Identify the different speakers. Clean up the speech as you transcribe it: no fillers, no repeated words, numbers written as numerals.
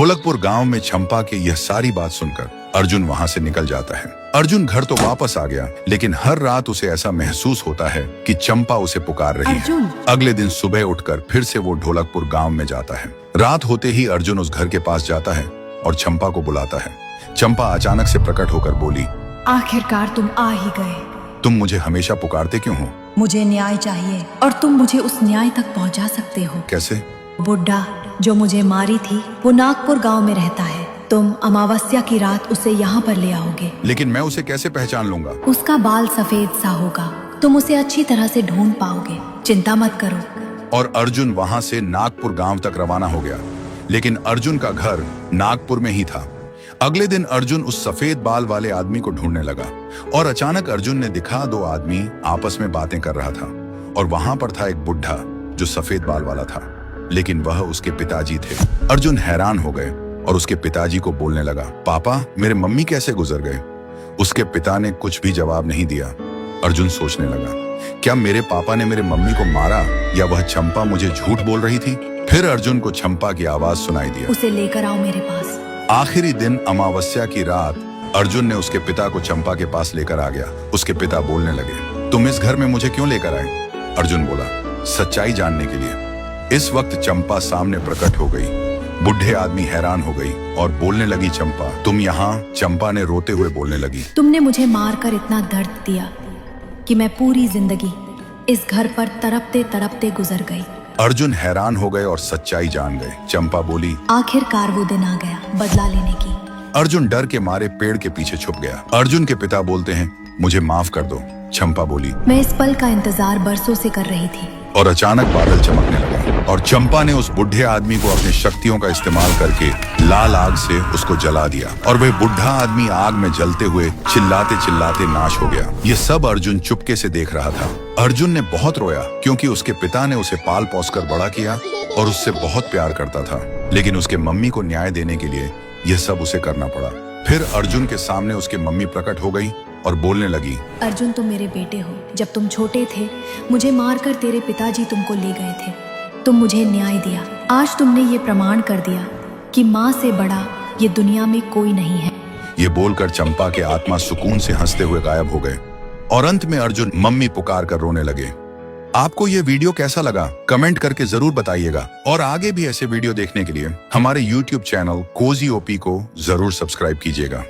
Speaker 1: ढोलकपुर गांव में चंपा के यह सारी बात सुनकर अर्जुन वहां से निकल जाता है। अर्जुन घर तो वापस आ गया, लेकिन हर रात उसे ऐसा महसूस होता है कि चंपा उसे पुकार रही है। अगले दिन सुबह उठकर फिर से वो ढोलकपुर गांव में जाता है। रात होते ही अर्जुन उस घर के पास जाता है और चंपा को बुलाता है। चंपा अचानक से प्रकट होकर बोली,
Speaker 2: आखिरकार तुम आ ही गए।
Speaker 1: तुम मुझे हमेशा पुकारते क्यों हो?
Speaker 2: मुझे न्याय चाहिए और तुम मुझे उस न्याय तक पहुंचा सकते हो।
Speaker 1: कैसे?
Speaker 2: बुड्ढा जो मुझे मारी थी वो नागपुर गांव में रहता है। तुम अमावस्या की रात उसे यहाँ पर ले आओगे।
Speaker 1: लेकिन मैं उसे कैसे पहचान लूंगा?
Speaker 2: उसका बाल सफेद सा होगा, तुम उसे अच्छी तरह से ढूंढ पाओगे, चिंता मत करो।
Speaker 1: और अर्जुन वहां से नागपुर गांव तक रवाना हो गया, लेकिन अर्जुन का घर नागपुर में ही था। अगले दिन अर्जुन उस सफेद बाल वाले आदमी को ढूंढने लगा और अचानक अर्जुन ने दिखा दो आदमी आपस में बातें कर रहा था और वहां पर था एक बुढ़ा जो सफेद बाल वाला था, लेकिन वह उसके पिताजी थे। अर्जुन हैरान हो गए और उसके पिताजी को बोलने लगा, पापा मेरे मम्मी कैसे गुजर गए? उसके पिता ने कुछ भी जवाब नहीं दिया। अर्जुन सोचने लगा, क्या मेरे पापा ने मेरे मम्मी को मारा या वह चंपा मुझे झूठ बोल रही थी? फिर अर्जुन को चंपा की आवाज सुनाई दिया,
Speaker 2: उसे लेकर आओ मेरे पास।
Speaker 1: आखिरी दिन अमावस्या की रात अर्जुन ने उसके पिता को चंपा के पास लेकर आ गया। उसके पिता बोलने लगे, तुम इस घर में मुझे क्यों लेकर आए? अर्जुन बोला, सच्चाई जानने के लिए। इस वक्त चंपा सामने प्रकट हो गई। बुढ़े आदमी हैरान हो गई और बोलने लगी, चंपा तुम यहाँ? चंपा ने रोते हुए बोलने लगी,
Speaker 2: तुमने मुझे मारकर इतना दर्द दिया कि मैं पूरी जिंदगी इस घर पर तड़पते तड़पते गुजर गई।
Speaker 1: अर्जुन हैरान हो गए और सच्चाई जान गए। चंपा बोली,
Speaker 2: आखिरकार वो दिन आ गया बदला लेने की।
Speaker 1: अर्जुन डर के मारे पेड़ के पीछे छुप गया। अर्जुन के पिता बोलते हैं, मुझे माफ कर दो। चंपा बोली,
Speaker 2: मैं इस पल का इंतजार बरसों से कर रही थी।
Speaker 1: और अचानक बादल चमकने लगे और चंपा ने उस बुढ़े आदमी को अपनी शक्तियों का इस्तेमाल करके लाल आग से उसको जला दिया और वह बुढ़ा आदमी आग में जलते हुए चिल्लाते चिल्लाते नाश हो गया। ये सब अर्जुन चुपके से देख रहा था। अर्जुन ने बहुत रोया क्योंकि उसके पिता ने उसे पाल पोस कर बड़ा किया और उससे बहुत प्यार करता था, लेकिन उसके मम्मी को न्याय देने के लिए यह सब उसे करना पड़ा। फिर अर्जुन के सामने उसकी मम्मी प्रकट हो गई और बोलने लगी,
Speaker 2: अर्जुन तुम मेरे बेटे हो। जब तुम छोटे थे मुझे मारकर तेरे पिताजी तुमको ले गए थे। तुम मुझे न्याय दिया। आज तुमने ये प्रमाण कर दिया कि माँ से बड़ा ये दुनिया में कोई नहीं है।
Speaker 1: ये बोलकर चंपा के आत्मा सुकून से हंसते हुए गायब हो गए और अंत में अर्जुन मम्मी पुकार कर रोने लगे। आपको ये वीडियो कैसा लगा कमेंट करके जरूर बताइएगा और आगे भी ऐसे वीडियो देखने के लिए हमारे YouTube चैनल कोजी ओपी को जरूर सब्सक्राइब कीजिएगा।